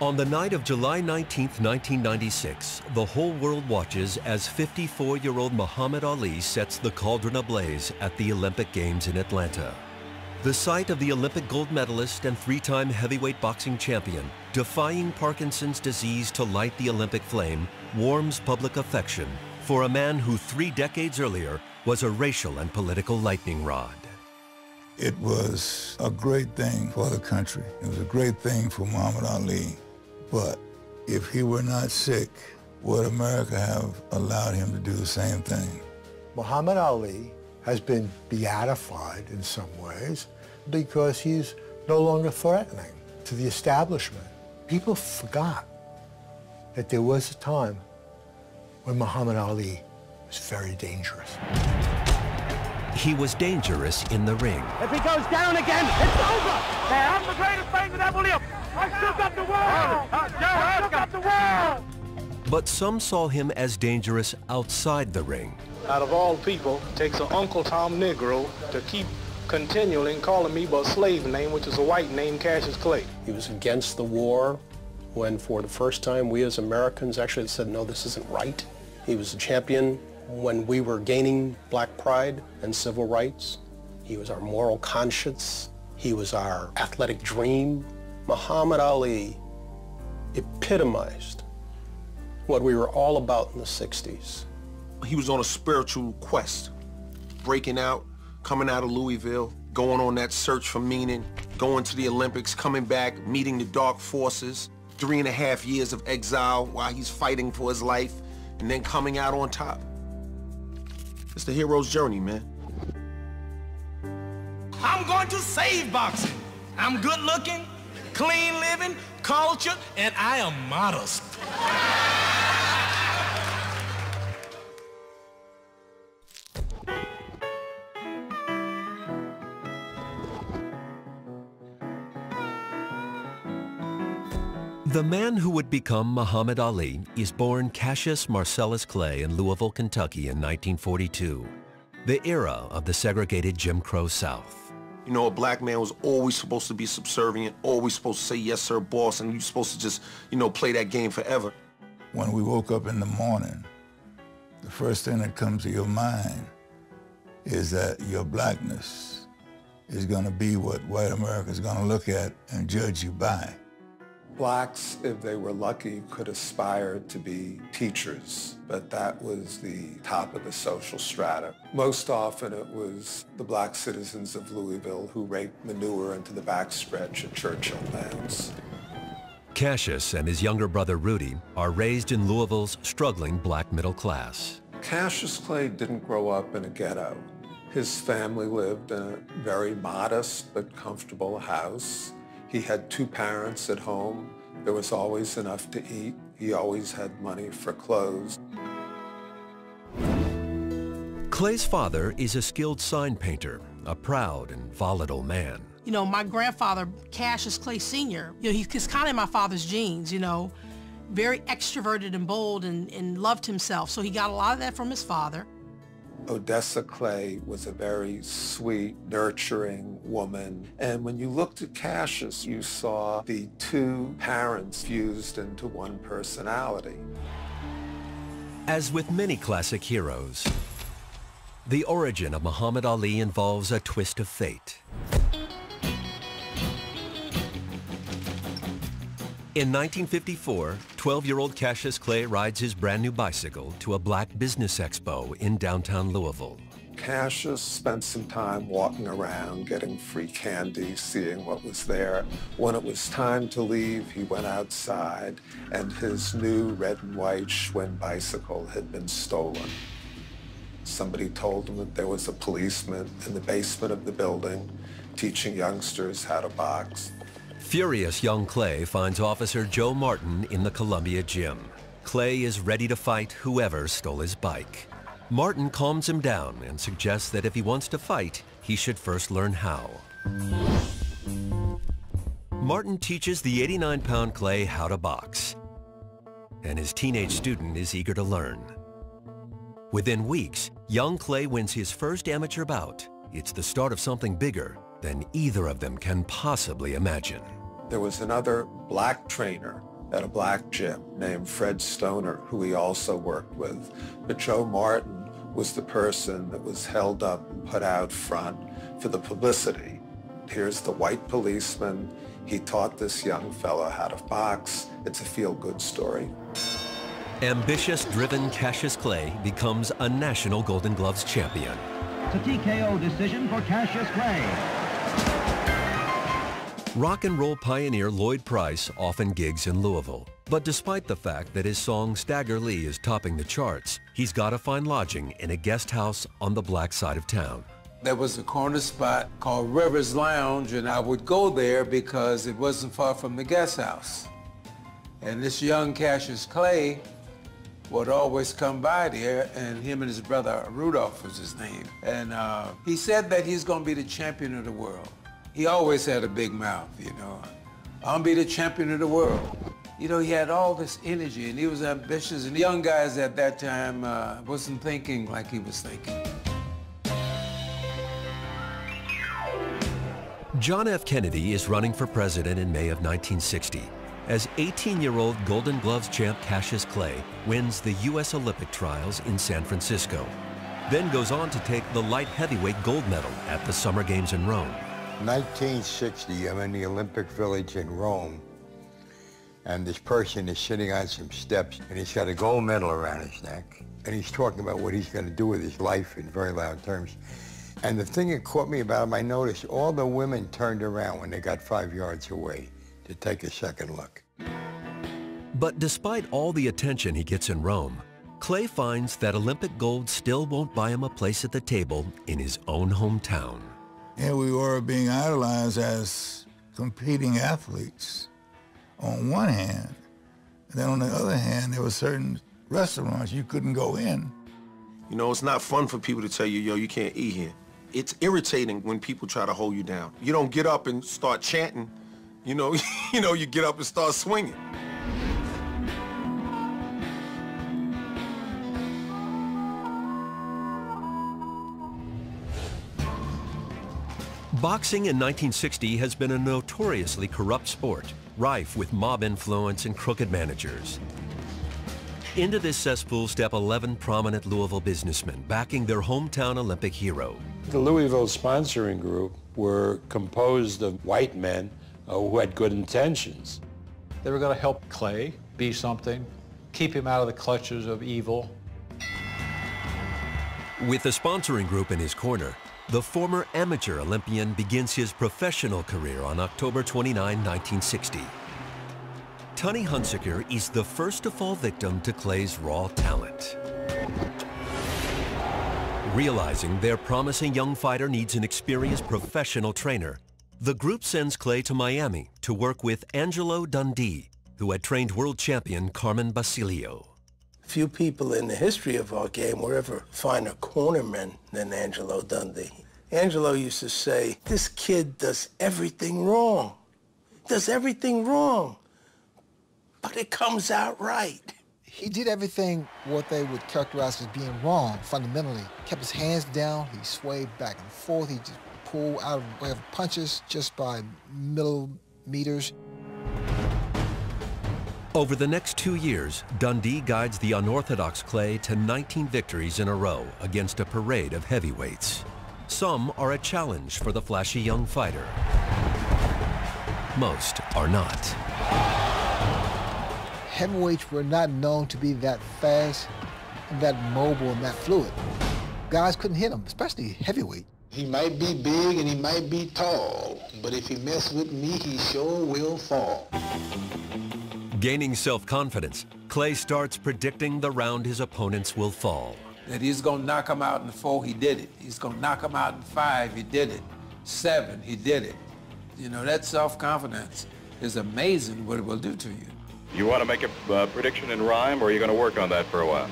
On the night of July 19, 1996, the whole world watches as 54-year-old Muhammad Ali sets the cauldron ablaze at the Olympic Games in Atlanta. The sight of the Olympic gold medalist and three-time heavyweight boxing champion defying Parkinson's disease to light the Olympic flame warms public affection for a man who 3 decades earlier was a racial and political lightning rod. It was a great thing for the country. It was a great thing for Muhammad Ali. But if he were not sick, would America have allowed him to do the same thing? Muhammad Ali has been beatified in some ways because he's no longer threatening to the establishment. People forgot that there was a time when Muhammad Ali was very dangerous. He was dangerous in the ring. If he goes down again, it's over! Hey, I'm the greatest thing that ever lived! I shook up the world! I shook up the world! But some saw him as dangerous outside the ring. Out of all people, it takes an Uncle Tom Negro to keep continually calling me by a slave name, which is a white name, Cassius Clay. He was against the war when, for the first time, we as Americans actually said, no, this isn't right. He was a champion when we were gaining black pride and civil rights. He was our moral conscience. He was our athletic dream. Muhammad Ali epitomized what we were all about in the 60s. He was on a spiritual quest, breaking out, coming out of Louisville, going on that search for meaning, going to the Olympics, coming back, meeting the dark forces, 3.5 years of exile while he's fighting for his life, and then coming out on top. It's the hero's journey, man. I'm going to save boxing. I'm good looking, clean living, cultured, and I am modest. The man who would become Muhammad Ali is born Cassius Marcellus Clay in Louisville, Kentucky in 1942, the era of the segregated Jim Crow South. You know, a black man was always supposed to be subservient, always supposed to say, yes, sir, boss, and you're supposed to just, you know, play that game forever. When we woke up in the morning, the first thing that comes to your mind is that your blackness is going to be what white America is going to look at and judge you by. Blacks, if they were lucky, could aspire to be teachers, but that was the top of the social strata. Most often it was the black citizens of Louisville who raked manure into the backstretch at Churchill Downs. Cassius and his younger brother Rudy are raised in Louisville's struggling black middle class. Cassius Clay didn't grow up in a ghetto. His family lived in a very modest but comfortable house. He had 2 parents at home. There was always enough to eat. He always had money for clothes. Clay's father is a skilled sign painter, a proud and volatile man. You know, my grandfather, Cassius Clay Sr., you know, he's kind of in my father's genes, you know, very extroverted and bold and loved himself. So he got a lot of that from his father. Odessa Clay was a very sweet, nurturing woman. And when you looked at Cassius, you saw the 2 parents fused into one personality. As with many classic heroes, the origin of Muhammad Ali involves a twist of fate. In 1954, 12-year-old Cassius Clay rides his brand new bicycle to a black business expo in downtown Louisville. Cassius spent some time walking around, getting free candy, seeing what was there. When it was time to leave, he went outside, and his new red and white Schwinn bicycle had been stolen. Somebody told him that there was a policeman in the basement of the building teaching youngsters how to box. Furious young Clay finds Officer Joe Martin in the Columbia gym. Clay is ready to fight whoever stole his bike. Martin calms him down and suggests that if he wants to fight, he should first learn how. Martin teaches the 89-pound Clay how to box, and his teenage student is eager to learn. Within weeks, young Clay wins his first amateur bout. It's the start of something bigger than either of them can possibly imagine. There was another black trainer at a black gym named Fred Stoner, who he also worked with. But Joe Martin was the person that was held up and put out front for the publicity. Here's the white policeman. He taught this young fellow how to box. It's a feel-good story. Ambitious, driven Cassius Clay becomes a national Golden Gloves champion. It's a TKO decision for Cassius Clay. Rock and roll pioneer Lloyd Price often gigs in Louisville. But despite the fact that his song Stagger Lee is topping the charts, he's got to find lodging in a guest house on the black side of town. There was a corner spot called Rivers Lounge, and I would go there because it wasn't far from the guest house. And this young Cassius Clay would always come by there, and him and his brother Rudolph was his name. And he said that he's going to be the champion of the world. He always had a big mouth, you know. I'll be the champion of the world. You know, he had all this energy, and he was ambitious, and the young guys at that time wasn't thinking like he was thinking. John F. Kennedy is running for president in May of 1960 as 18-year-old Golden Gloves champ Cassius Clay wins the U.S. Olympic trials in San Francisco, then goes on to take the light heavyweight gold medal at the Summer Games in Rome. 1960, I'm in the Olympic Village in Rome, and this person is sitting on some steps, and he's got a gold medal around his neck, and he's talking about what he's going to do with his life in very loud terms. And the thing that caught me about him, I noticed all the women turned around when they got 5 yards away to take a second look. But despite all the attention he gets in Rome, Clay finds that Olympic gold still won't buy him a place at the table in his own hometown. Here we were being idolized as competing athletes on one hand, and then on the other hand, there were certain restaurants you couldn't go in. You know, it's not fun for people to tell you, yo, you can't eat here. It's irritating when people try to hold you down. You don't get up and start chanting, you know, you get up and start swinging. Boxing in 1960 has been a notoriously corrupt sport, rife with mob influence and crooked managers. Into this cesspool step 11 prominent Louisville businessmen backing their hometown Olympic hero. The Louisville sponsoring group were composed of white men who had good intentions. They were going to help Clay be something, keep him out of the clutches of evil. With the sponsoring group in his corner, the former amateur Olympian begins his professional career on October 29, 1960. Tunney Hunsaker is the first to fall victim to Clay's raw talent. Realizing their promising young fighter needs an experienced professional trainer, the group sends Clay to Miami to work with Angelo Dundee, who had trained world champion Carmen Basilio. Few people in the history of our game will ever find a cornerman than Angelo Dundee. Angelo used to say, this kid does everything wrong. Does everything wrong. But it comes out right. He did everything what they would characterize as being wrong, fundamentally. Kept his hands down, he swayed back and forth, he just pulled out of the way of punches just by millimeters. Over the next 2 years, Dundee guides the unorthodox Clay to 19 victories in a row against a parade of heavyweights. Some are a challenge for the flashy young fighter. Most are not. Heavyweights were not known to be that fast, and that mobile, and that fluid. Guys couldn't hit him, especially heavyweight. He might be big and he might be tall, but if he messes with me, he sure will fall. Gaining self-confidence, Clay starts predicting the round his opponents will fall. That he's going to knock him out in 4, he did it. He's going to knock him out in 5, he did it. 7, he did it. You know, that self-confidence is amazing what it will do to you. You want to make a prediction in rhyme, or are you going to work on that for a while?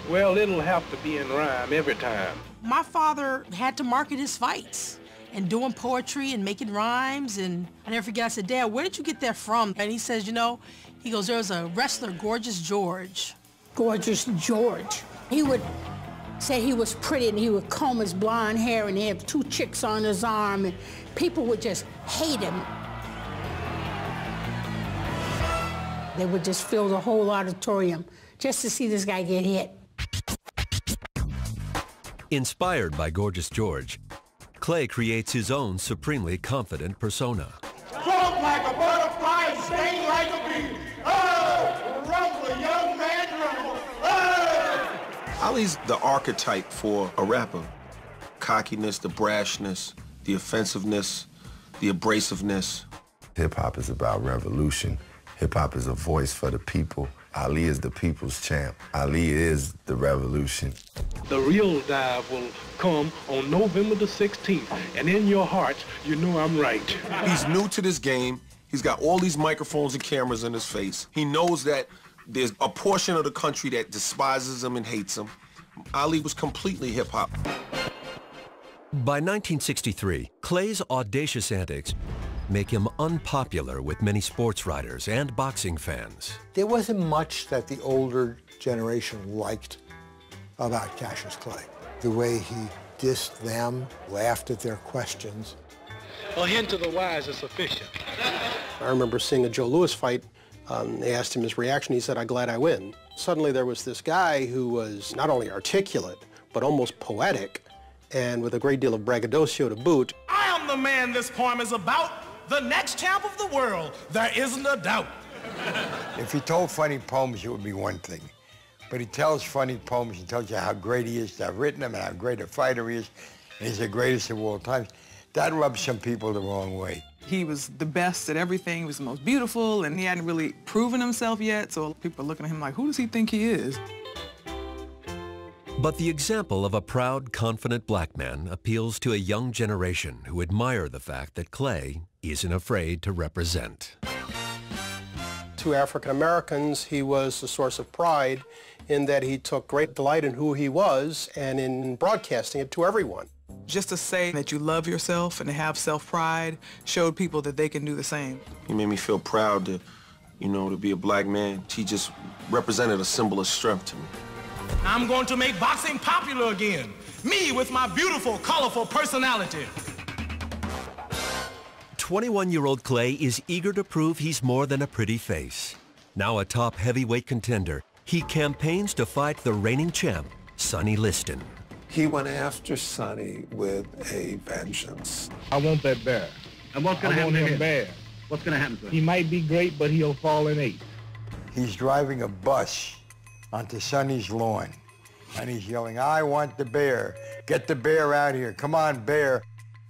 Well, it'll have to be in rhyme every time. My father had to market his fights and doing poetry and making rhymes, and I never forget, I said, Dad, where did you get that from? And he says, you know, he goes, there's a wrestler, Gorgeous George. Gorgeous George. He would say he was pretty, and he would comb his blonde hair, and he had 2 chicks on his arm, and people would just hate him. They would just fill the whole auditorium just to see this guy get hit. Inspired by Gorgeous George, Clay creates his own supremely confident persona. Float like a butterfly, sting like a bee. Oh, rumble, young man, rumble. Oh! Ali's the archetype for a rapper. Cockiness, the brashness, the offensiveness, the abrasiveness. Hip-hop is about revolution. Hip-hop is a voice for the people. Ali is the people's champ. Ali is the revolution. The real dive will come on November the 16th, and in your hearts, you know I'm right. He's new to this game. He's got all these microphones and cameras in his face. He knows that there's a portion of the country that despises him and hates him. Ali was completely hip-hop. By 1963, Clay's audacious antics make him unpopular with many sports writers and boxing fans. There wasn't much that the older generation liked about Cassius Clay. The way he dissed them, laughed at their questions. A hint to the wise is sufficient. I remember seeing a Joe Louis fight. They asked him his reaction. He said, "I'm glad I win." Suddenly there was this guy who was not only articulate, but almost poetic, and with a great deal of braggadocio to boot. I am the man this poem is about, the next champ of the world. There isn't a doubt. If he told funny poems, it would be one thing. But he tells funny poems and tells you how great he is to have written them and how great a fighter he is, and he's the greatest of all time. That rubs some people the wrong way. He was the best at everything. He was the most beautiful, and he hadn't really proven himself yet, so people are looking at him like, who does he think he is? But the example of a proud, confident black man appeals to a young generation who admire the fact that Clay isn't afraid to represent. To African Americans, he was a source of pride in that he took great delight in who he was and in broadcasting it to everyone. Just to say that you love yourself and to have self-pride showed people that they can do the same. He made me feel proud to, to be a black man. He just represented a symbol of strength to me. I'm going to make boxing popular again. Me with my beautiful, colorful personality. 21-year-old Clay is eager to prove he's more than a pretty face. Now a top heavyweight contender, he campaigns to fight the reigning champ, Sonny Liston. He went after Sonny with a vengeance. I want that bear. And what's going to happen to him? Bear. What's going to happen to him? He might be great, but he'll fall in 8. He's driving a bus onto Sonny's lawn, and he's yelling, "I want the bear. Get the bear out here. Come on, bear."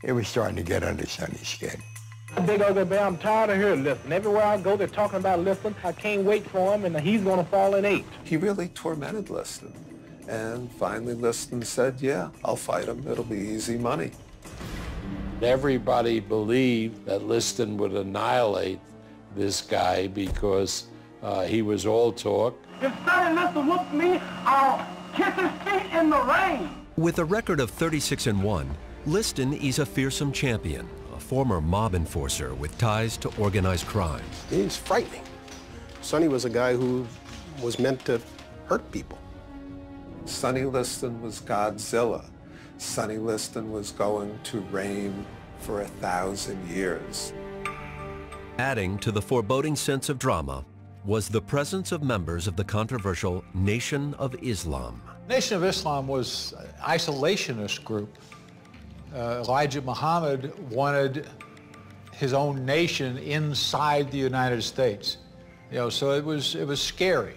It was starting to get under Sonny's skin. Big ugly bear, I'm tired of hearing Liston. Everywhere I go, they're talking about Liston. I can't wait for him, and he's going to fall in 8. He really tormented Liston. And finally Liston said, yeah, I'll fight him. It'll be easy money. Everybody believed that Liston would annihilate this guy because he was all talk. If Sonny Liston whoops me, I'll kiss his feet in the rain. With a record of 36-1, Liston is a fearsome champion, a former mob enforcer with ties to organized crime. He's frightening. Sonny was a guy who was meant to hurt people. Sonny Liston was Godzilla. Sonny Liston was going to reign for 1,000 years. Adding to the foreboding sense of drama was the presence of members of the controversial Nation of Islam. Nation of Islam was an isolationist group. Elijah Muhammad wanted his own nation inside the United States. So it was scary.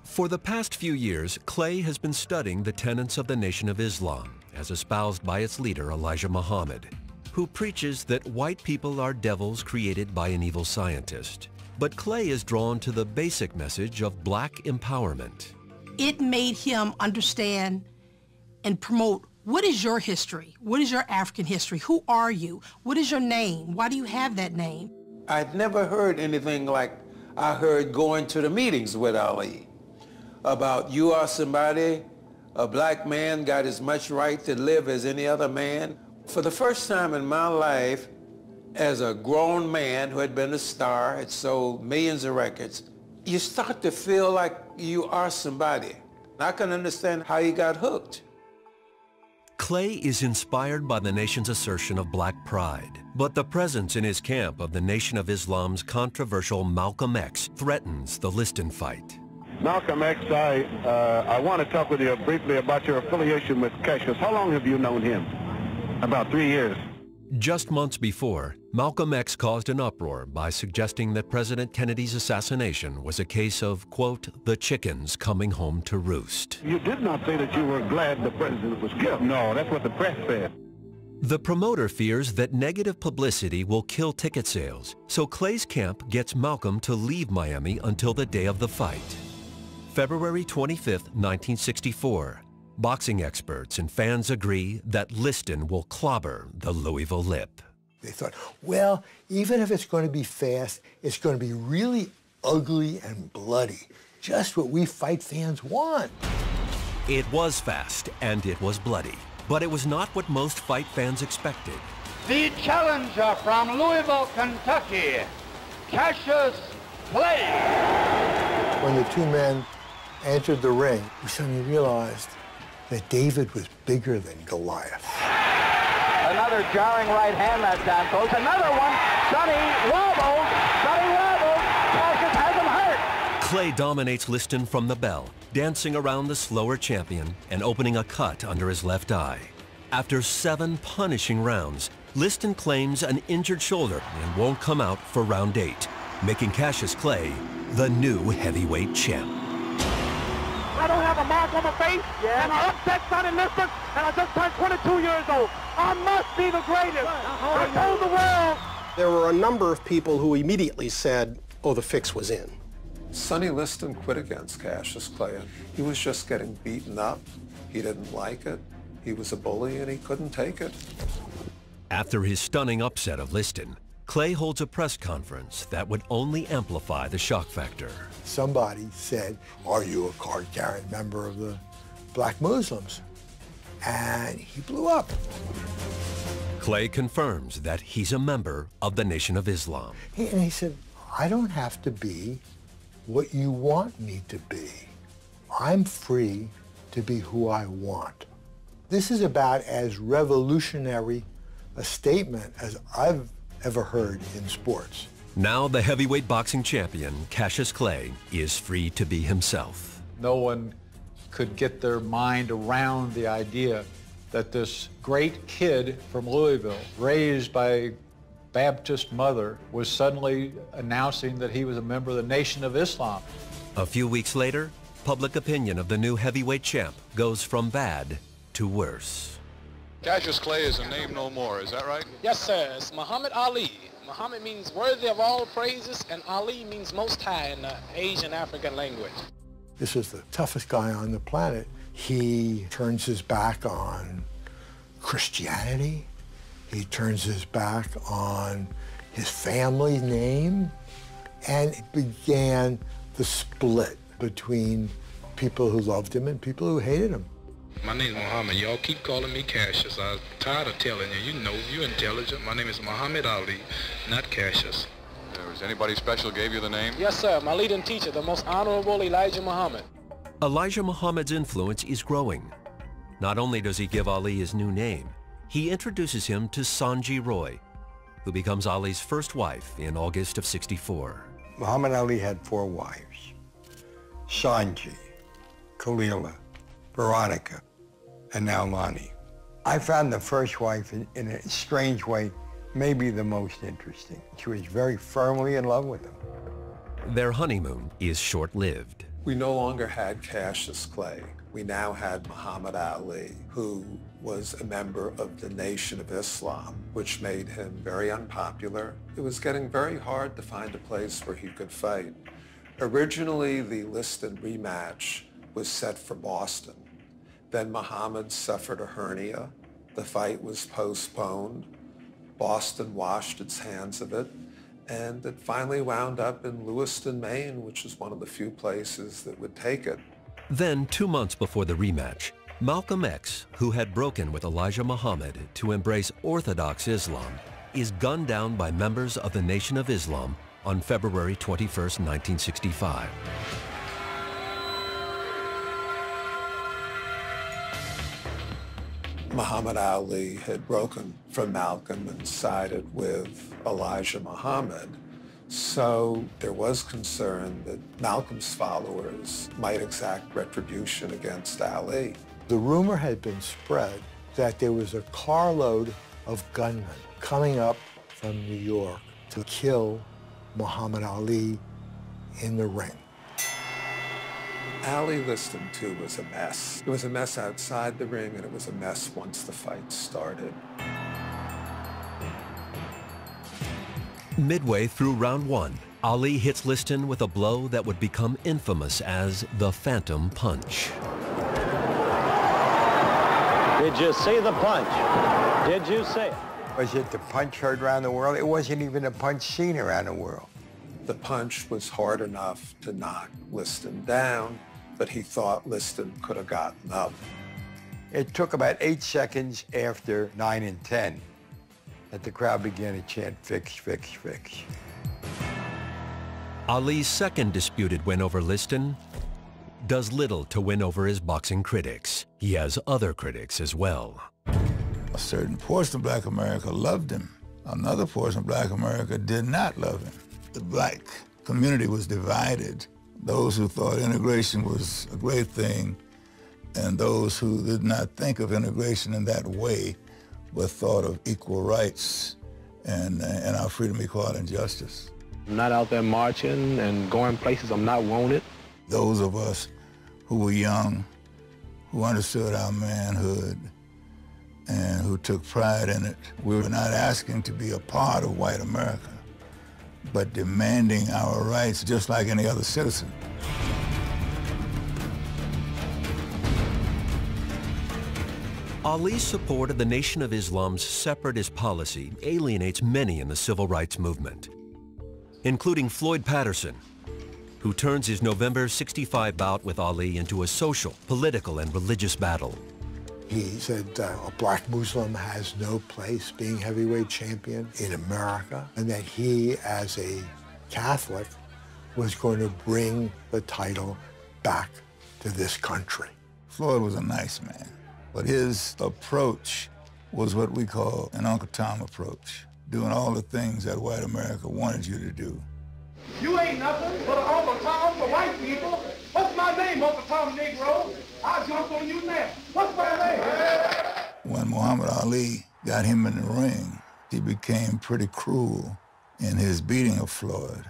For the past few years, Clay has been studying the tenets of the Nation of Islam, as espoused by its leader, Elijah Muhammad, who preaches that white people are devils created by an evil scientist. But Clay is drawn to the basic message of black empowerment. It made him understand and promote, what is your history? What is your African history? Who are you? What is your name? Why do you have that name? I'd never heard anything like I heard going to the meetings with Ali about you are somebody, a black man got as much right to live as any other man. For the first time in my life, as a grown man who had been a star, had sold millions of records, you start to feel like you are somebody. I can understand how he got hooked. Clay is inspired by the nation's assertion of black pride, but the presence in his camp of the Nation of Islam's controversial Malcolm X threatens the Liston fight. Malcolm X, I want to talk with you briefly about your affiliation with Cassius. How long have you known him? About 3 years. Just months before, Malcolm X caused an uproar by suggesting that President Kennedy's assassination was a case of, quote, the chickens coming home to roost. You did not say that you were glad the president was killed. No, that's what the press said. The promoter fears that negative publicity will kill ticket sales, so Clay's camp gets Malcolm to leave Miami until the day of the fight. February 25, 1964. Boxing experts and fans agree that Liston will clobber the Louisville Lip. They thought, well, even if it's going to be fast, it's going to be really ugly and bloody. Just what we fight fans want. It was fast and it was bloody, but it was not what most fight fans expected. The challenger from Louisville, Kentucky, Cassius Clay. When the two men entered the ring, we suddenly realized that David was bigger than Goliath. Another jarring right hand that time, folks. Another one. Sonny wobbles. Sonny wobbles. Cassius has him hurt. Clay dominates Liston from the bell, dancing around the slower champion and opening a cut under his left eye. After 7 punishing rounds, Liston claims an injured shoulder and won't come out for round 8, making Cassius Clay the new heavyweight champ. I don't have a mark on my face, and I upset Sonny Liston, and I just turned 22 years old. I must be the greatest. I told the world. There were a number of people who immediately said, oh, the fix was in. Sonny Liston quit against Cassius Clay. He was just getting beaten up. He didn't like it. He was a bully, and he couldn't take it. After his stunning upset of Liston, Clay holds a press conference that would only amplify the shock factor. Somebody said, are you a card-carrying member of the black Muslims? And he blew up. Clay confirms that he's a member of the Nation of Islam. And he said, I don't have to be what you want me to be. I'm free to be who I want. This is about as revolutionary a statement as I've ever heard in sports. Now the heavyweight boxing champion, Cassius Clay, is free to be himself. No one could get their mind around the idea that this great kid from Louisville, raised by a Baptist mother, was suddenly announcing that he was a member of the Nation of Islam. A few weeks later, public opinion of the new heavyweight champ goes from bad to worse. Cassius Clay is a name no more, is that right? Yes, sir. It's Muhammd Ali. Muhammad means worthy of all praises, and Ali means most high in the Asian African language. This is the toughest guy on the planet. He turns his back on Christianity. He turns his back on his family's name, and it began the split between people who loved him and people who hated him. My name's Muhammad. Y'all keep calling me Cassius. I'm tired of telling you. You know, you're intelligent. My name is Muhammd Ali, not Cassius. Was anybody special gave you the name? Yes, sir. My leading teacher, the most honorable Elijah Muhammad. Elijah Muhammad's influence is growing. Not only does he give Ali his new name, he introduces him to Sanji Roy, who becomes Ali's first wife in August of '64. Muhammad Ali had 4 wives: Sanji, Khalila, Veronica, and now Lonnie. I found the first wife in a strange way, maybe the most interesting. She was very firmly in love with him. Their honeymoon is short-lived. We no longer had Cassius Clay. We now had Muhammad Ali, who was a member of the Nation of Islam, which made him very unpopular. It was getting very hard to find a place where he could fight. Originally, the Liston rematch was set for Boston. Then Muhammad suffered a hernia. The fight was postponed. Boston washed its hands of it, and it finally wound up in Lewiston, Maine, which is one of the few places that would take it. Then, 2 months before the rematch, Malcolm X, who had broken with Elijah Muhammad to embrace Orthodox Islam, is gunned down by members of the Nation of Islam on February 21, 1965. Muhammad Ali had broken from Malcolm and sided with Elijah Muhammad. So there was concern that Malcolm's followers might exact retribution against Ali. The rumor had been spread that there was a carload of gunmen coming up from New York to kill Muhammad Ali in the ring. Ali Liston, too, was a mess. It was a mess outside the ring, and it was a mess once the fight started. Midway through round one, Ali hits Liston with a blow that would become infamous as the Phantom Punch. Did you see the punch? Did you see it? Was it the punch heard around the world? It wasn't even a punch seen around the world. The punch was hard enough to knock Liston down, but he thought Liston could have gotten up. It took about 8 seconds after 9 and 10 that the crowd began to chant, fix, fix, fix. Ali's second disputed win over Liston does little to win over his boxing critics. He has other critics as well. A certain portion of Black America loved him. Another portion of Black America did not love him. The Black community was divided. Those who thought integration was a great thing, and those who did not think of integration in that way, but thought of equal rights and our freedom, equality, and justice. I'm not out there marching and going places I'm not wanted. Those of us who were young, who understood our manhood, and who took pride in it, we were not asking to be a part of white America, but demanding our rights just like any other citizen. Ali's support of the Nation of Islam's separatist policy alienates many in the civil rights movement, including Floyd Patterson, who turns his November '65 bout with Ali into a social, political, and religious battle. He said a black Muslim has no place being heavyweight champion in America, and that he, as a Catholic, was going to bring the title back to this country. Floyd was a nice man, but his approach was what we call an Uncle Tom approach, doing all the things that white America wanted you to do. You ain't nothing but an Uncle Tom for white people. What's my name, Uncle Tom Negro? I'll jump on you now. What's my name? When Muhammad Ali got him in the ring, he became pretty cruel in his beating of Floyd.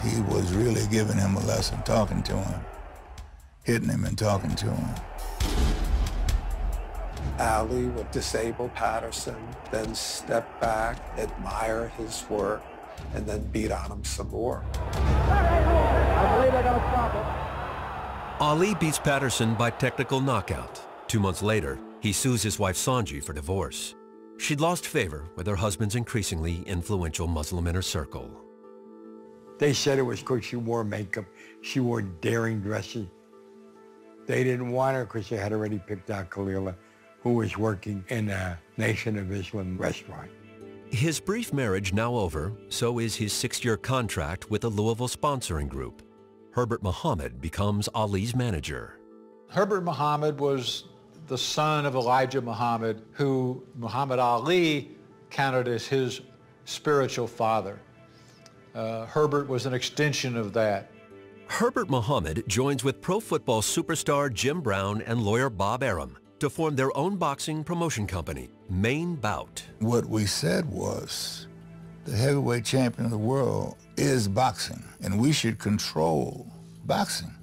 He was really giving him a lesson, talking to him, hitting him and talking to him. Ali would disable Patterson, then step back, admire his work, and then beat on him some more. I believe they're going to stop it. Ali beats Patterson by technical knockout. 2 months later, he sues his wife Sanji for divorce. She'd lost favor with her husband's increasingly influential Muslim inner circle. They said it was because she wore makeup, she wore daring dresses. They didn't want her because they had already picked out Khalila, who was working in a Nation of Islam restaurant. His brief marriage now over, so is his 6-year contract with the Louisville sponsoring group. Herbert Muhammad becomes Ali's manager. Herbert Muhammad was the son of Elijah Muhammad, who Muhammad Ali counted as his spiritual father. Herbert was an extension of that. Herbert Muhammad joins with pro football superstar Jim Brown and lawyer Bob Arum to form their own boxing promotion company, Main Bout. What we said was, the heavyweight champion of the world is boxing, and we should control boxing.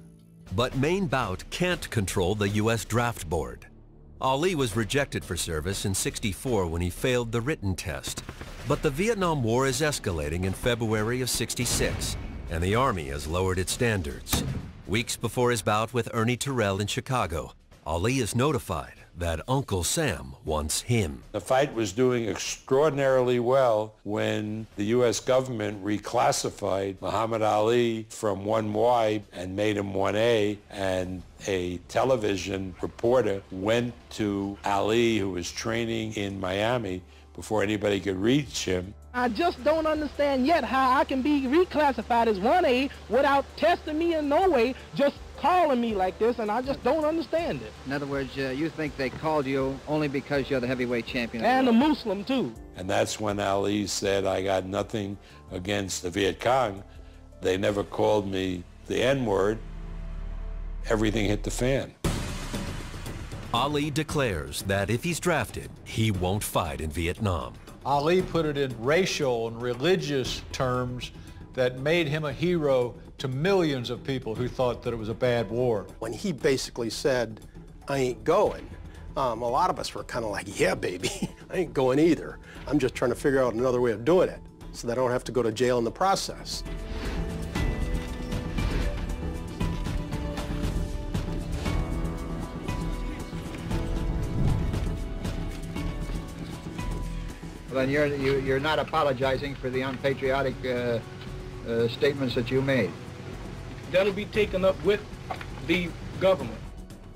But Main Bout can't control the U.S. Draft Board. Ali was rejected for service in '64 when he failed the written test. But the Vietnam War is escalating in February of '66, and the Army has lowered its standards. Weeks before his bout with Ernie Terrell in Chicago, Ali is notified that Uncle Sam wants him. The fight was doing extraordinarily well when the U.S. government reclassified Muhammad Ali from 1Y and made him 1A, and a television reporter went to Ali, who was training in Miami, before anybody could reach him, I just don't understand yet how I can be reclassified as 1A without testing me in no way, just calling me like this, and I just don't understand it. In other words, you think they called you only because you're the heavyweight champion? And a Muslim, too. And that's when Ali said, I got nothing against the Viet Cong. They never called me the N-word. Everything hit the fan. Ali declares that if he's drafted, he won't fight in Vietnam. Ali put it in racial and religious terms that made him a hero to millions of people who thought that it was a bad war. When he basically said, I ain't going, a lot of us were kind of like, yeah, baby, I ain't going either. I'm just trying to figure out another way of doing it so that I don't have to go to jail in the process. Then you're not apologizing for the unpatriotic statements that you made. That'll be taken up with the government.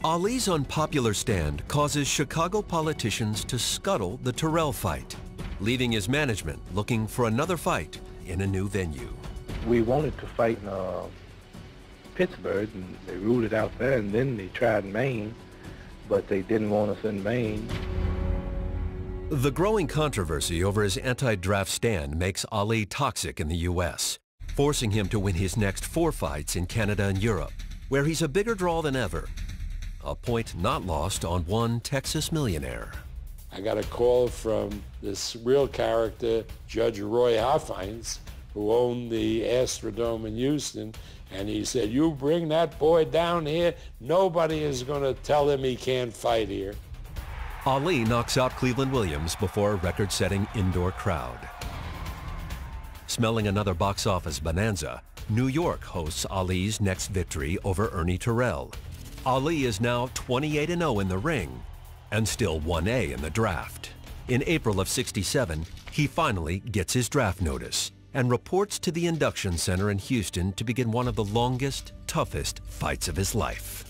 Ali's unpopular stand causes Chicago politicians to scuttle the Terrell fight, leaving his management looking for another fight in a new venue. We wanted to fight in Pittsburgh, and they ruled it out there, and then they tried Maine, but they didn't want us in Maine. The growing controversy over his anti-draft stand makes Ali toxic in the U.S., forcing him to win his next 4 fights in Canada and Europe, where he's a bigger draw than ever. A point not lost on one Texas millionaire. I got a call from this real character, Judge Roy Hoffines, who owned the Astrodome in Houston, and he said, you bring that boy down here, nobody is going to tell him he can't fight here. Ali knocks out Cleveland Williams before a record-setting indoor crowd. Smelling another box office bonanza, New York hosts Ali's next victory over Ernie Terrell. Ali is now 28-0 in the ring and still 1A in the draft. In April of '67, he finally gets his draft notice and reports to the induction center in Houston to begin one of the longest, toughest fights of his life.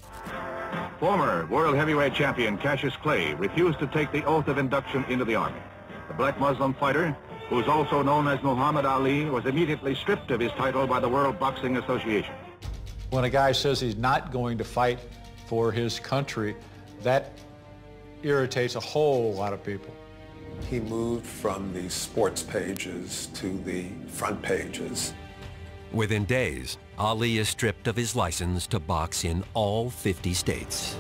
Former world heavyweight champion Cassius Clay refused to take the oath of induction into the Army. The black Muslim fighter, who is also known as Muhammd Ali, was immediately stripped of his title by the World Boxing Association. When a guy says he's not going to fight for his country, that irritates a whole lot of people. He moved from the sports pages to the front pages. Within days, Ali is stripped of his license to box in all 50 states.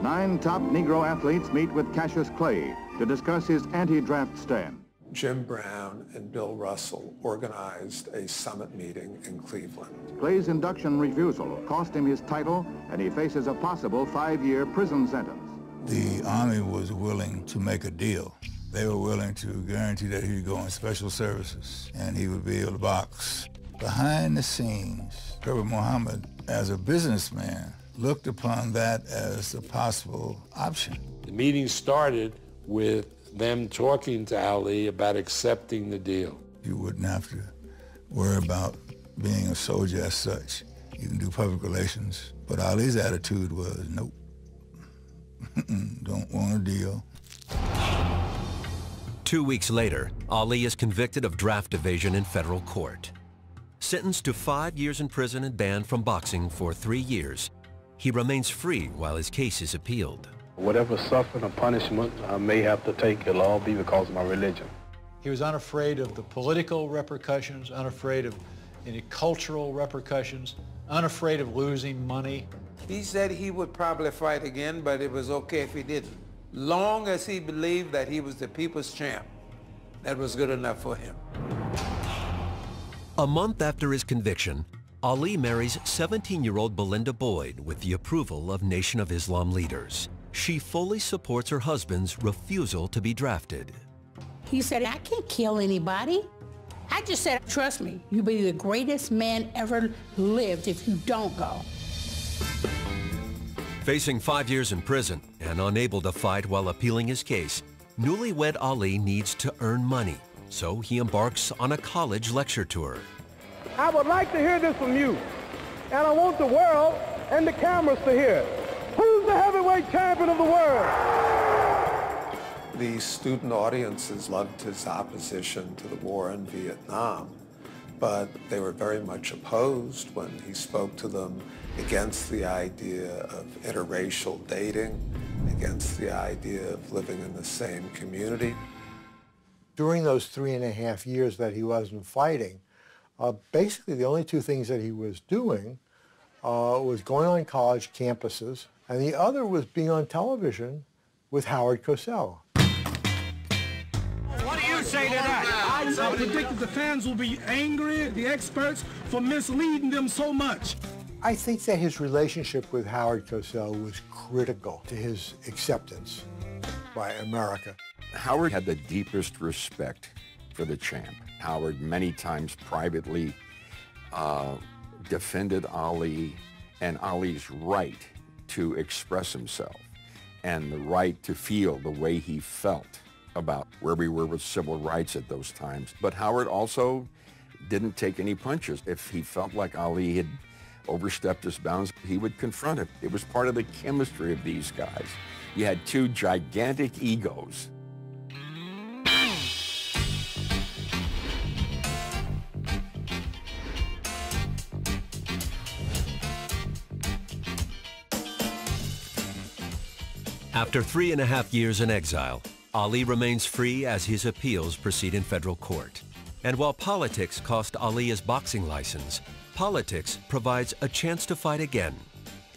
9 top Negro athletes meet with Cassius Clay to discuss his anti-draft stand. Jim Brown and Bill Russell organized a summit meeting in Cleveland. Clay's induction refusal cost him his title, and he faces a possible 5-year prison sentence. The Army was willing to make a deal. They were willing to guarantee that he'd go in special services and he would be able to box. Behind the scenes, Herbert Muhammad, as a businessman, looked upon that as a possible option. The meeting started with them talking to Ali about accepting the deal. You wouldn't have to worry about being a soldier as such. You can do public relations. But Ali's attitude was, nope, don't want a deal. 2 weeks later, Ali is convicted of draft evasion in federal court. Sentenced to 5 years in prison and banned from boxing for 3 years, he remains free while his case is appealed. Whatever suffering or punishment I may have to take, it'll all be because of my religion. He was unafraid of the political repercussions, unafraid of any cultural repercussions, unafraid of losing money. He said he would probably fight again, but it was okay if he didn't. Long as he believed that he was the people's champ, that was good enough for him. A month after his conviction, Ali marries 17-year-old Belinda Boyd with the approval of Nation of Islam leaders. She fully supports her husband's refusal to be drafted. He said, I can't kill anybody. I just said, trust me, you'll be the greatest man ever lived if you don't go. Facing 5 years in prison and unable to fight while appealing his case, newlywed Ali needs to earn money, so he embarks on a college lecture tour. I would like to hear this from you, and I want the world and the cameras to hear it. Who's the heavyweight champion of the world? The student audiences loved his opposition to the war in Vietnam, but they were very much opposed when he spoke to them against the idea of interracial dating, against the idea of living in the same community. During those 3.5 years that he wasn't fighting, basically the only two things that he was doing was going on college campuses, and the other was being on television with Howard Cosell. What do you say to that? I predicted the fans will be angry at the experts for misleading them so much. I think that his relationship with Howard Cosell was critical to his acceptance by America. Howard had the deepest respect for the champ. Howard many times privately defended Ali and Ali's right to express himself and the right to feel the way he felt about where we were with civil rights at those times. But Howard also didn't take any punches. If he felt like Ali had overstepped his bounds, he would confront him. It was part of the chemistry of these guys. You had two gigantic egos. After 3.5 years in exile, Ali remains free as his appeals proceed in federal court. And while politics cost Ali his boxing license, politics provides a chance to fight again.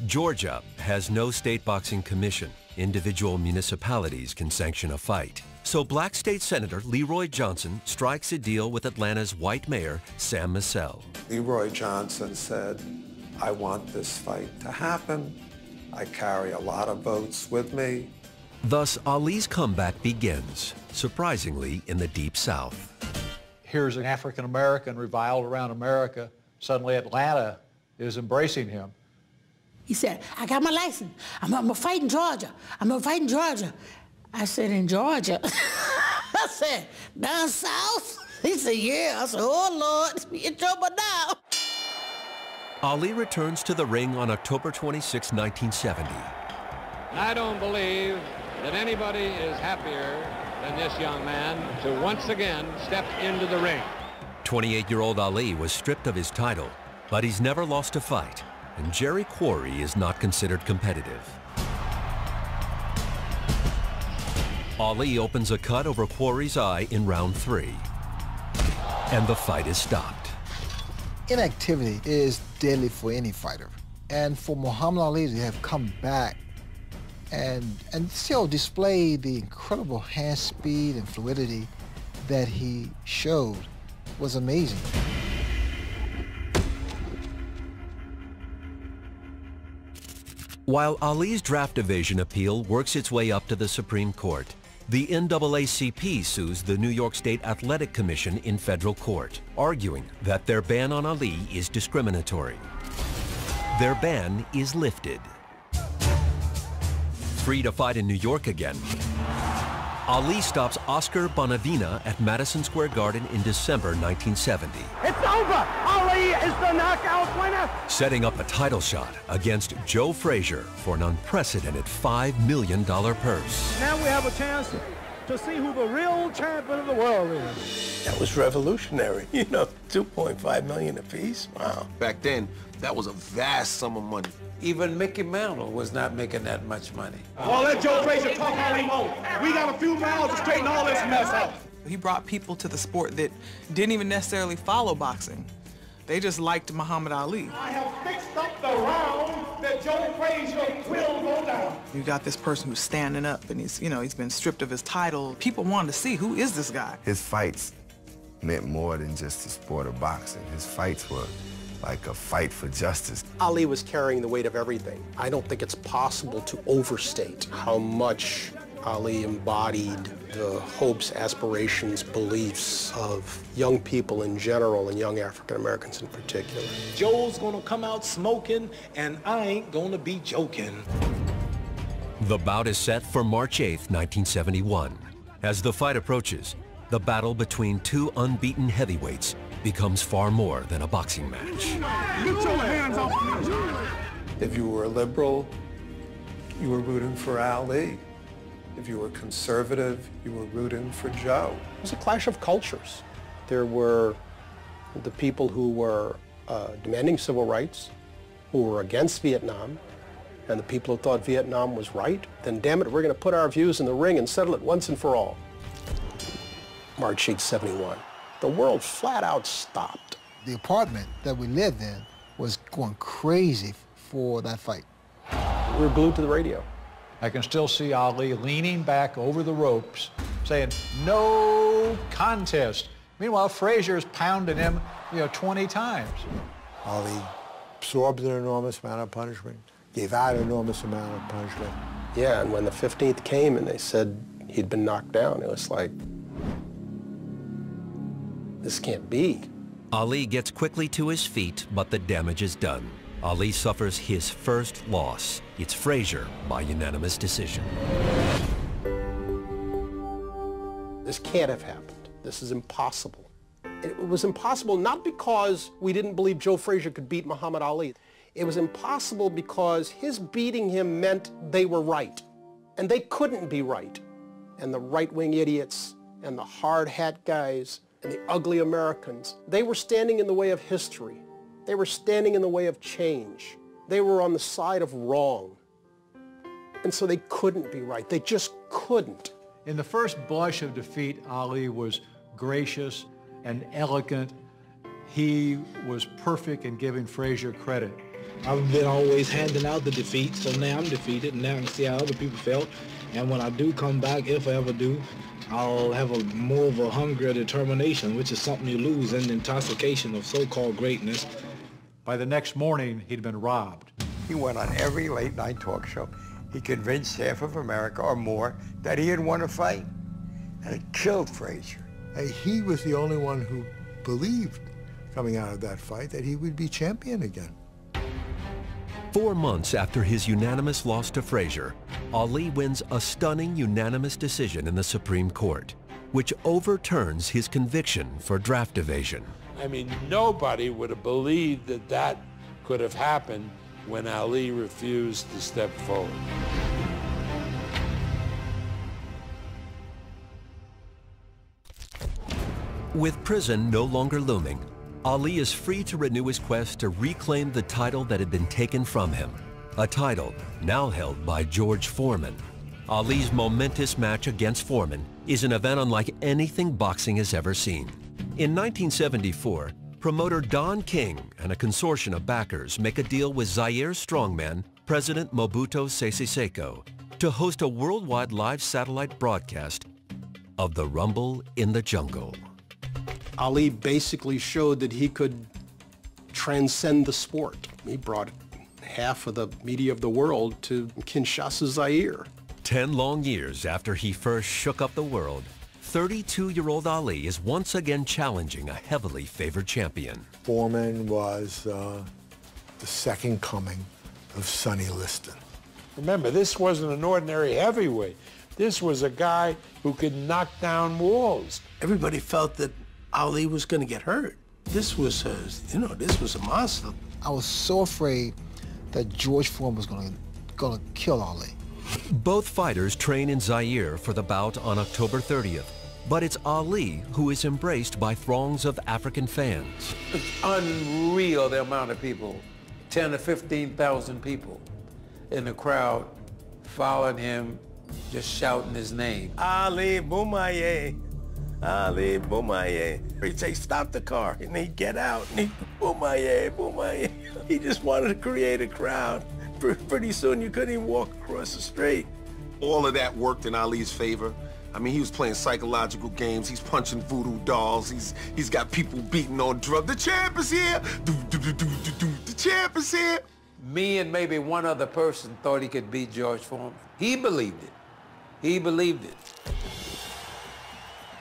Georgia has no state boxing commission. Individual municipalities can sanction a fight. So Black State Senator Leroy Johnson strikes a deal with Atlanta's white mayor, Sam Massell. Leroy Johnson said, I want this fight to happen. I carry a lot of votes with me. Thus, Ali's comeback begins, surprisingly, in the Deep South. Here's an African-American reviled around America. Suddenly Atlanta is embracing him. He said, I got my license. I'm gonna fight in Georgia. I'm gonna fight in Georgia. I said, in Georgia? I said, down south? He said, yeah. I said, oh, Lord, we in trouble now. Ali returns to the ring on October 26, 1970. I don't believe that anybody is happier than this young man to once again step into the ring. 28-year-old Ali was stripped of his title, but he's never lost a fight, and Jerry Quarry is not considered competitive. Ali opens a cut over Quarry's eye in round 3, and the fight is stopped. Inactivity is deadly for any fighter, and for Muhammd Ali to have come back and still display the incredible hand speed and fluidity that he showed was amazing. While Ali's draft evasion appeal works its way up to the Supreme Court, the NAACP sues the New York State Athletic Commission in federal court, arguing that their ban on Ali is discriminatory. Their ban is lifted. Free to fight in New York again, Ali stops Oscar Bonavena at Madison Square Garden in December 1970. It's over! Ali is the knockout winner! Setting up a title shot against Joe Frazier for an unprecedented $5 million purse. Now we have a chance to see who the real champion of the world is. That was revolutionary. You know, $2.5 million apiece. Wow. Back then, that was a vast sum of money. Even Mickey Mantle was not making that much money. Well, let Joe Frazier talk all he wants. We got a few miles to straighten all this mess up. He brought people to the sport that didn't even necessarily follow boxing. They just liked Muhammd Ali. I have fixed up the round that Joe Frazier will go down. You got this person who's standing up and he's been stripped of his title. People wanted to see, who is this guy? His fights meant more than just the sport of boxing. His fights were like a fight for justice. Ali was carrying the weight of everything. I don't think it's possible to overstate how much Ali embodied the hopes, aspirations, beliefs of young people in general and young African Americans in particular. Joe's gonna come out smoking, and I ain't gonna be joking. The bout is set for March 8, 1971. As the fight approaches, the battle between two unbeaten heavyweights becomes far more than a boxing match. Get your hands off me. If you were a liberal, you were rooting for Ali. If you were conservative, you were rooting for Joe. It was a clash of cultures. There were the people who were demanding civil rights, who were against Vietnam, and the people who thought Vietnam was right. Then, damn it, we're going to put our views in the ring and settle it once and for all. March 8, 71. The world flat out stopped. The apartment that we lived in was going crazy for that fight. We were glued to the radio. I can still see Ali leaning back over the ropes, saying, "No contest." Meanwhile, Frazier's pounding him, 20 times. Ali absorbed an enormous amount of punishment, gave out an enormous amount of punishment. Yeah, and when the 15th came and they said he'd been knocked down, it was like, this can't be. Ali gets quickly to his feet, but the damage is done. Ali suffers his first loss. It's Frazier by unanimous decision. This can't have happened. This is impossible. It was impossible not because we didn't believe Joe Frazier could beat Muhammad Ali. It was impossible because his beating him meant they were right. And they couldn't be right. And the right-wing idiots and the hard hat guys and the ugly Americans, they were standing in the way of history. They were standing in the way of change. They were on the side of wrong. And so they couldn't be right. They just couldn't. In the first blush of defeat, Ali was gracious and elegant. He was perfect in giving Frazier credit. I've been always handing out the defeat, so now I'm defeated, and now I can see how other people felt. And when I do come back, if I ever do, I'll have more of a hunger or determination, which is something you lose in the intoxication of so-called greatness. By the next morning, he'd been robbed. He went on every late-night talk show. He convinced half of America or more that he had won a fight, and it killed Frazier. He was the only one who believed, coming out of that fight, that he would be champion again. 4 months after his unanimous loss to Frazier, Ali wins a stunning unanimous decision in the Supreme Court, which overturns his conviction for draft evasion. I mean, nobody would have believed that that could have happened when Ali refused to step forward. With prison no longer looming, Ali is free to renew his quest to reclaim the title that had been taken from him, a title now held by George Foreman. Ali's momentous match against Foreman is an event unlike anything boxing has ever seen. In 1974, promoter Don King and a consortium of backers make a deal with Zaire's strongman, President Mobutu Sese Seko, to host a worldwide live satellite broadcast of the Rumble in the Jungle. Ali basically showed that he could transcend the sport. He brought half of the media of the world to Kinshasa, Zaire. 10 long years after he first shook up the world, 32-year-old Ali is once again challenging a heavily favored champion. Foreman was the second coming of Sonny Liston. Remember, this wasn't an ordinary heavyweight. This was a guy who could knock down walls. Everybody felt that Ali was going to get hurt. This was this was a monster. I was so afraid that George Foreman was going to kill Ali. Both fighters train in Zaire for the bout on October 30th, but it's Ali who is embraced by throngs of African fans. It's unreal the amount of people, 10 to 15,000 people in the crowd following him, just shouting his name. Ali Boumaye. Ali Boumaye. He'd say, stop the car, and he'd get out, and he'd, Boumaye, Boumaye. He just wanted to create a crowd. Pretty soon you couldn't even walk across the street. All of that worked in Ali's favor. I mean, he was playing psychological games. He's punching voodoo dolls. He's got people beating on drugs. The champ is here. The champ is here. Me and maybe one other person thought he could beat George Foreman. He believed it. He believed it.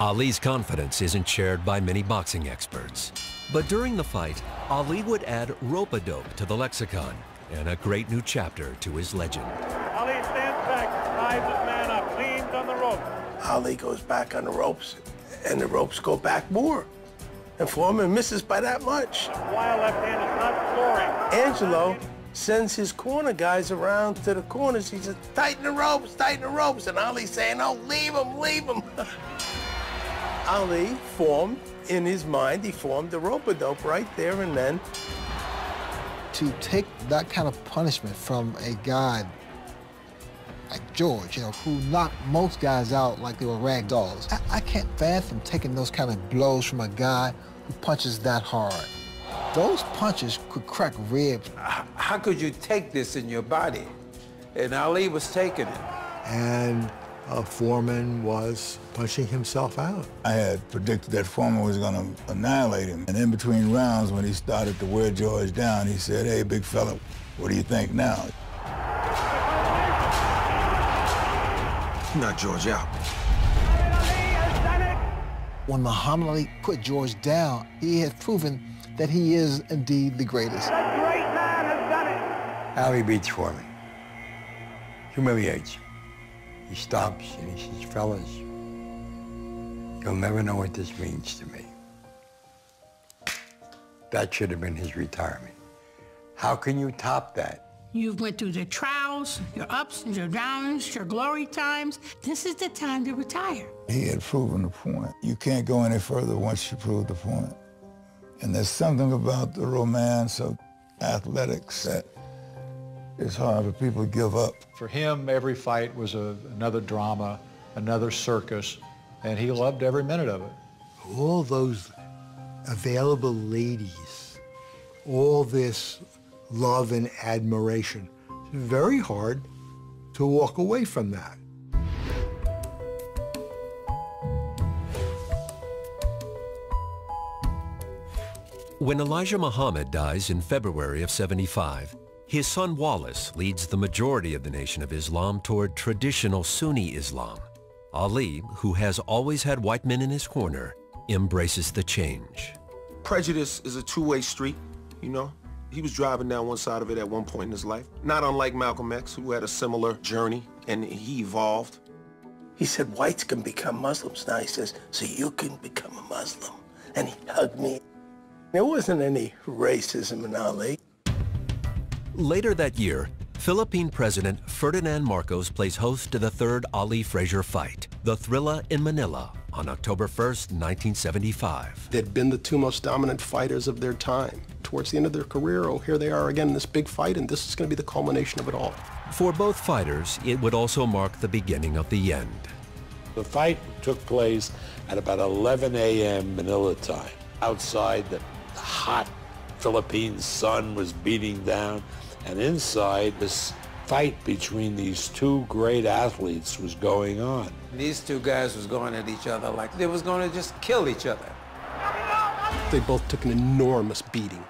Ali's confidence isn't shared by many boxing experts. But during the fight, Ali would add rope-a-dope to the lexicon and a great new chapter to his legend. Ali stands back, ties his man up, leans on the rope. Ali goes back on the ropes, and the ropes go back more. And Foreman misses by that much. The wild left hand is not scoring. Angelo sends his corner guys around to the corners. He says, tighten the ropes, tighten the ropes. And Ali's saying, no, leave him, leave him. Ali formed, in his mind, he formed the rope-a-dope right there and then. To take that kind of punishment from a guy like George, you know, who knocked most guys out like they were rag dolls. I can't fathom taking those kind of blows from a guy who punches that hard. Those punches could crack ribs. How could you take this in your body? And Ali was taking it. And Foreman was punching himself out. I had predicted that Foreman was going to annihilate him. And in between rounds, when he started to wear George down, he said, hey, big fella, what do you think now? Knock George out. When Muhammad Ali put George down, he had proven that he is indeed the greatest. The great man has done it. Ali beats Foreman. Humiliates him. He stops and he says, fellas, you'll never know what this means to me. That should have been his retirement. How can you top that? You went through the trials, your ups and your downs, your glory times. This is the time to retire. He had proven the point. You can't go any further once you prove the point. And there's something about the romance of athletics that is hard for people to give up. For him, every fight was another drama, another circus, and he loved every minute of it. All those available ladies, all this love and admiration. It's very hard to walk away from that. When Elijah Muhammad dies in February of '75, his son Wallace leads the majority of the Nation of Islam toward traditional Sunni Islam. Ali, who has always had white men in his corner, embraces the change. Prejudice is a two-way street, you know? He was driving down one side of it at one point in his life. Not unlike Malcolm X, who had a similar journey, and he evolved. He said, whites can become Muslims. Now he says, so you can become a Muslim. And he hugged me. There wasn't any racism in Ali. Later that year, Philippine President Ferdinand Marcos plays host to the third Ali-Frazier fight, the Thrilla in Manila, on October 1st, 1975. They'd been the two most dominant fighters of their time. Towards the end of their career, oh, here they are again in this big fight, and this is going to be the culmination of it all. For both fighters, it would also mark the beginning of the end. The fight took place at about 11 a.m. Manila time. Outside, the hot Philippine sun was beating down, and inside, this fight between these two great athletes was going on. These two guys was going at each other like they was going to just kill each other. They both took an enormous beating.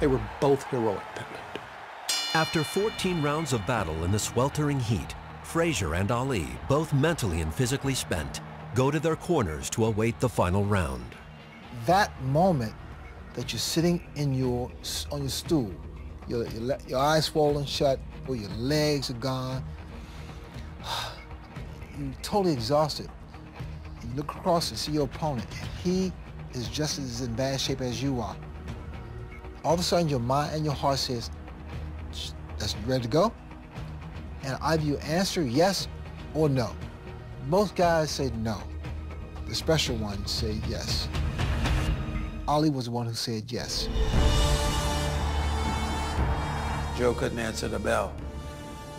They were both heroic that night. After 14 rounds of battle in the sweltering heat, Frazier and Ali, both mentally and physically spent, go to their corners to await the final round. That moment that you're sitting in on your stool, your eyes swollen shut, or your legs are gone, you're totally exhausted. You look across and see your opponent, and he is just as in bad shape as you are. All of a sudden, your mind and your heart says, that's ready to go? And either you answer yes or no. Most guys say no. The special ones say yes. Ali was the one who said yes. Joe couldn't answer the bell.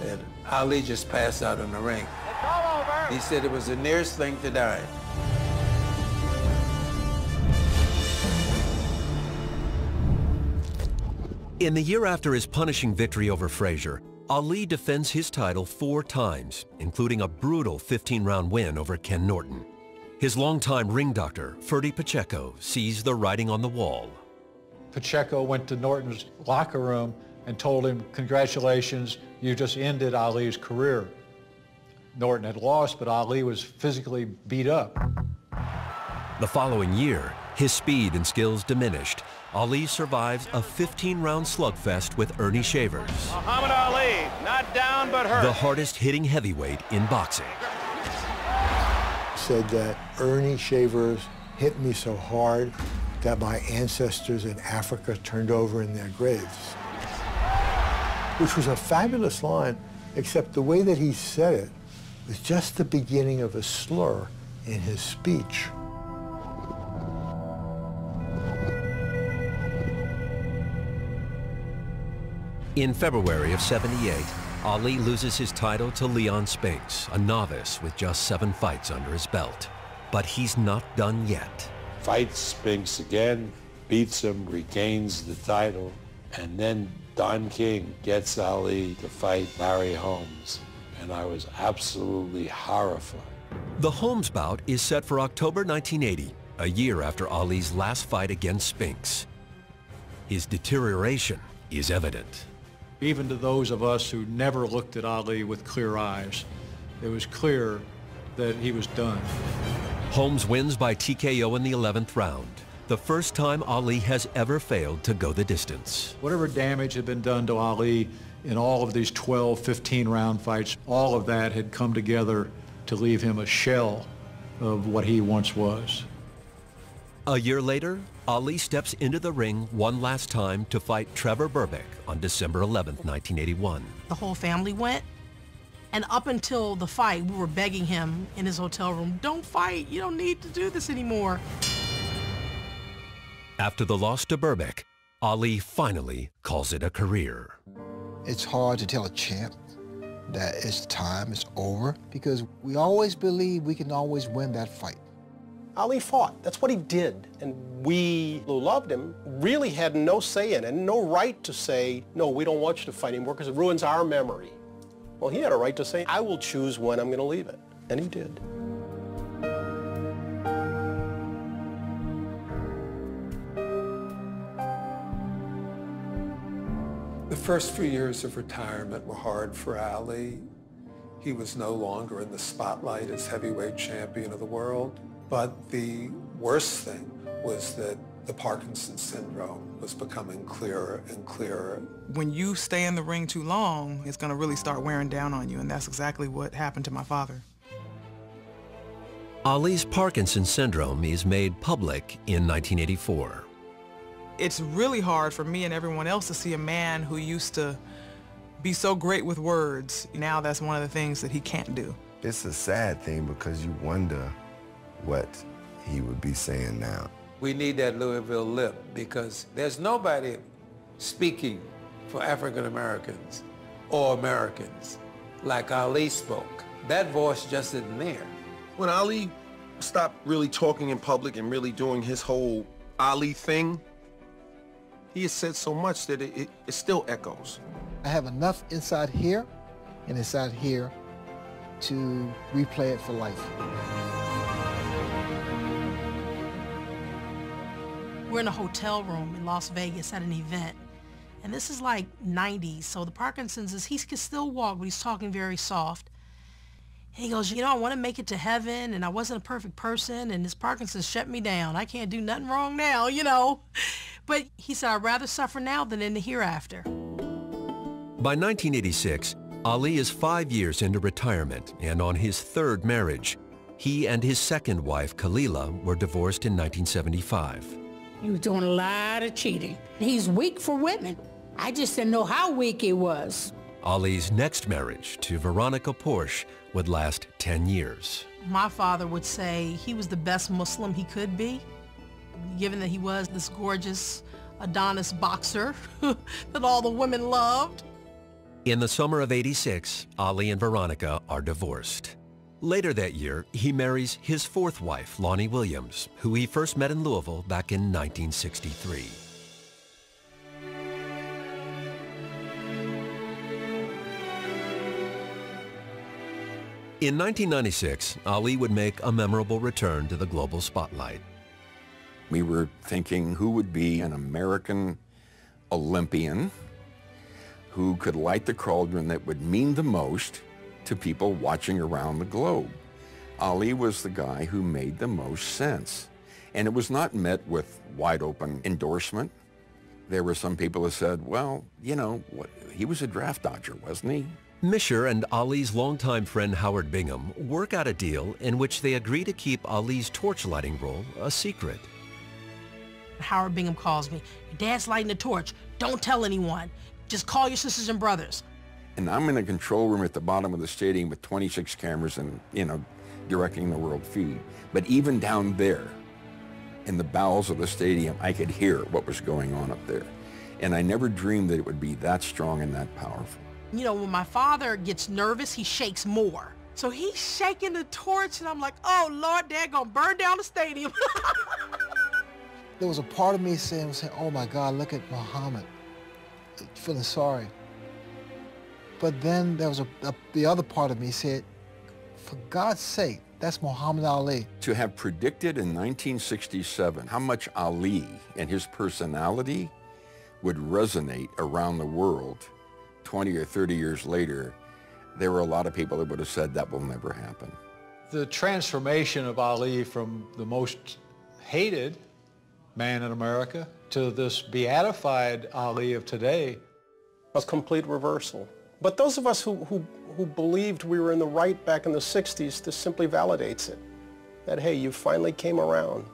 And Ali just passed out in the ring. It's all over. He said it was the nearest thing to dying. In the year after his punishing victory over Frazier, Ali defends his title 4 times, including a brutal 15-round win over Ken Norton. His longtime ring doctor, Ferdy Pacheco, sees the writing on the wall. Pacheco went to Norton's locker room and told him, congratulations, you just ended Ali's career. Norton had lost, but Ali was physically beat up. The following year, his speed and skills diminished. Ali survives a 15-round slugfest with Ernie Shavers, Muhammd Ali, not down but hurt. the hardest-hitting heavyweight in boxing. Said that Ernie Shavers hit me so hard that my ancestors in Africa turned over in their graves. which was a fabulous line, except the way that he said it was just the beginning of a slur in his speech. In February of '78, Ali loses his title to Leon Spinks, a novice with just 7 fights under his belt. But he's not done yet. Fights Spinks again, beats him, regains the title, and then Don King gets Ali to fight Larry Holmes, and I was absolutely horrified. The Holmes bout is set for October 1980, a year after Ali's last fight against Spinks. His deterioration is evident. Even to those of us who never looked at Ali with clear eyes, it was clear that he was done. Holmes wins by TKO in the 11th round, the first time Ali has ever failed to go the distance. Whatever damage had been done to Ali in all of these 12, 15-round fights, all of that had come together to leave him a shell of what he once was. A year later, Ali steps into the ring one last time to fight Trevor Berbick on December 11th, 1981. The whole family went, and up until the fight, we were begging him in his hotel room, don't fight, you don't need to do this anymore. After the loss to Berbick, Ali finally calls it a career. It's hard to tell a champ that it's time, it's over, because we always believe we can always win that fight. Ali fought. That's what he did. And we who loved him really had no say in it and no right to say, no, we don't want you to fight anymore because it ruins our memory. Well, he had a right to say, I will choose when I'm going to leave it. And he did. The first few years of retirement were hard for Ali. He was no longer in the spotlight as heavyweight champion of the world. But the worst thing was that the Parkinson's syndrome was becoming clearer and clearer. When you stay in the ring too long, it's going to really start wearing down on you, and that's exactly what happened to my father. Ali's Parkinson's syndrome is made public in 1984. It's really hard for me and everyone else to see a man who used to be so great with words. Now that's one of the things that he can't do. It's a sad thing because you wonder what he would be saying now. We need that Louisville lip because there's nobody speaking for African Americans or Americans like Ali spoke. That voice just isn't there. When Ali stopped really talking in public and really doing his whole Ali thing, he has said so much that it still echoes. I have enough inside here and inside here to replay it for life. We're in a hotel room in Las Vegas at an event, and this is like 90s, so the Parkinson's he can still walk, but he's talking very soft. And he goes, you know, I want to make it to heaven, and I wasn't a perfect person, and this Parkinson's shut me down. I can't do nothing wrong now, you know. But he said, I'd rather suffer now than in the hereafter. By 1986, Ali is 5 years into retirement and on his 3rd marriage. He and his 2nd wife, Khalila, were divorced in 1975. He was doing a lot of cheating. He's weak for women. I just didn't know how weak he was. Ali's next marriage to Veronica Porsche would last 10 years. My father would say he was the best Muslim he could be, given that he was this gorgeous Adonis boxer that all the women loved. In the summer of '86, Ali and Veronica are divorced. Later that year, he marries his 4th wife, Lonnie Williams, who he first met in Louisville back in 1963. In 1996, Ali would make a memorable return to the global spotlight. We were thinking who would be an American Olympian who could light the cauldron that would mean the most to people watching around the globe. Ali was the guy who made the most sense. And it was not met with wide open endorsement. There were some people who said, well, you know, he was a draft dodger, wasn't he? Misher and Ali's longtime friend Howard Bingham work out a deal in which they agree to keep Ali's torch-lighting role a secret. Howard Bingham calls me, your dad's lighting the torch, don't tell anyone. Just call your sisters and brothers. And I'm in a control room at the bottom of the stadium with 26 cameras and, directing the world feed. But even down there, in the bowels of the stadium, I could hear what was going on up there. And I never dreamed that it would be that strong and that powerful. When my father gets nervous, he shakes more. So he's shaking the torch, and I'm like, oh, Lord, they're going to burn down the stadium. There was a part of me saying, oh my God, look at Muhammad, feeling sorry. But then there was the other part of me said, for God's sake, that's Muhammad Ali. To have predicted in 1967 how much Ali and his personality would resonate around the world 20 or 30 years later, there were a lot of people that would have said that will never happen. The transformation of Ali from the most hated man in America to this beatified Ali of today. A complete reversal. But those of us who believed we were in the right back in the 60s, this simply validates it. That, hey, you finally came around.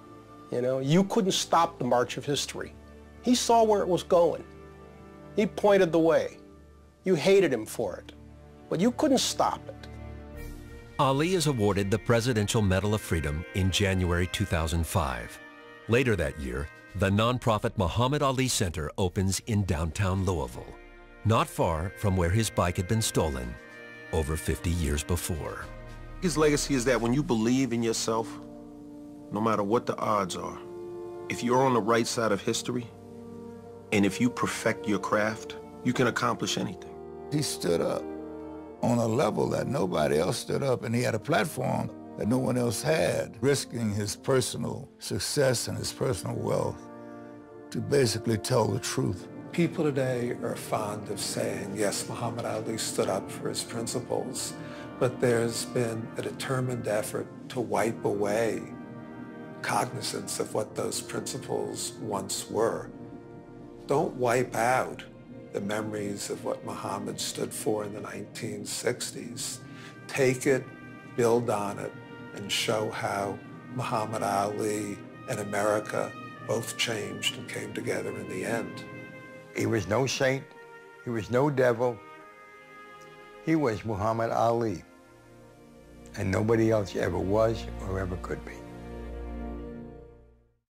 You couldn't stop the march of history. He saw where it was going. He pointed the way. You hated him for it, but you couldn't stop it. Ali is awarded the Presidential Medal of Freedom in January 2005. Later that year, the nonprofit Muhammad Ali Center opens in downtown Louisville, not far from where his bike had been stolen over 50 years before. His legacy is that when you believe in yourself, no matter what the odds are, if you're on the right side of history, and if you perfect your craft, you can accomplish anything. He stood up on a level that nobody else stood up, and he had a platform that no one else had, risking his personal success and his personal wealth to basically tell the truth. People today are fond of saying, yes, Muhammad Ali stood up for his principles, but there's been a determined effort to wipe away cognizance of what those principles once were. Don't wipe out the memories of what Muhammad stood for in the 1960s. Take it, build on it, and show how Muhammad Ali and America both changed and came together in the end. He was no saint. He was no devil. He was Muhammad Ali. And nobody else ever was or ever could be.